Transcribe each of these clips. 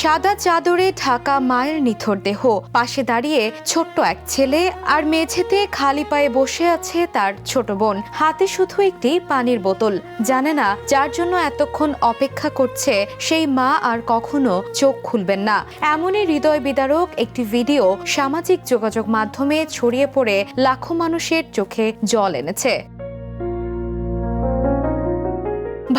সাদা চাদরে ঢাকা মায়ের নিথর দেহ, পাশে দাঁড়িয়ে ছোট্ট এক ছেলে, আর মেঝেতে খালি পায়ে বসে আছে তার ছোট বোন, হাতে শুধু একটি পানির বোতল। জানে না যার জন্য এতক্ষণ অপেক্ষা করছে সেই মা আর কখনো চোখ খুলবেন না। এমনই হৃদয় বিদারক একটি ভিডিও সামাজিক যোগাযোগ মাধ্যমে ছড়িয়ে পড়ে লাখো মানুষের চোখে জল এনেছে।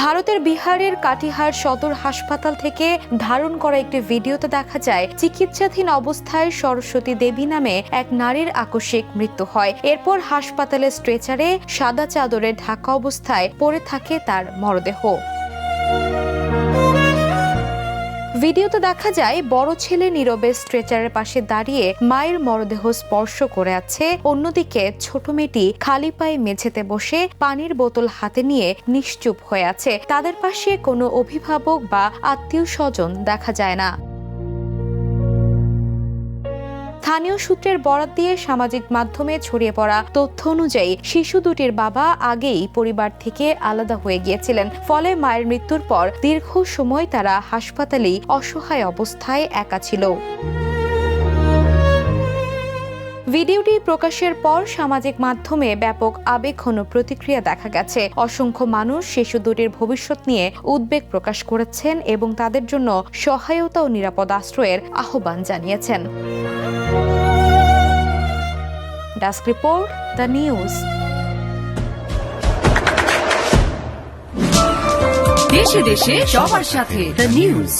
ভারতের বিহারের কাটিহার সদর হাসপাতাল থেকে ধারণ করা একটি ভিডিওতে দেখা যায় চিকিৎসাধীন অবস্থায় সরস্বতী দেবী নামে এক নারীর আকস্মিক মৃত্যু হয়। এরপর হাসপাতালের স্ট্রেচারে সাদা চাদরে ঢাকা অবস্থায় পড়ে থাকে তার মরদেহ। ভিডিওতে দেখা যায় বড় ছেলে নীরবে স্ট্রেচারের পাশে দাঁড়িয়ে মায়ের মরদেহ স্পর্শ করে আছে, অন্যদিকে ছোট মেয়েটি খালি পায়ে মেঝেতে বসে পানির বোতল হাতে নিয়ে নিশ্চুপ হয়ে আছে। তাদের পাশে কোনো অভিভাবক বা আত্মীয় স্বজন দেখা যায় না। স্থানীয় সূত্রের বরাত দিয়ে সামাজিক মাধ্যমে ছড়িয়ে পড়া তথ্য অনুযায়ী শিশু দুটির বাবা আগেই পরিবার থেকে আলাদা হয়ে গিয়েছিলেন, ফলে মায়ের মৃত্যুর পর দীর্ঘ সময় তারা হাসপাতালেই অসহায় অবস্থায় একা ছিল। ভিডিওটি প্রকাশের পর সামাজিক মাধ্যমে ব্যাপক আবেগঘন প্রতিক্রিয়া দেখা গেছে। অসংখ্য মানুষ শিশু দুটির ভবিষ্যৎ নিয়ে উদ্বেগ প্রকাশ করেছেন এবং তাদের জন্য সহায়তা ও নিরাপদ আশ্রয়ের আহ্বান জানিয়েছেন। Desk report, the news. দেশে দেশে সবার সাথে, দ্য নিউজ।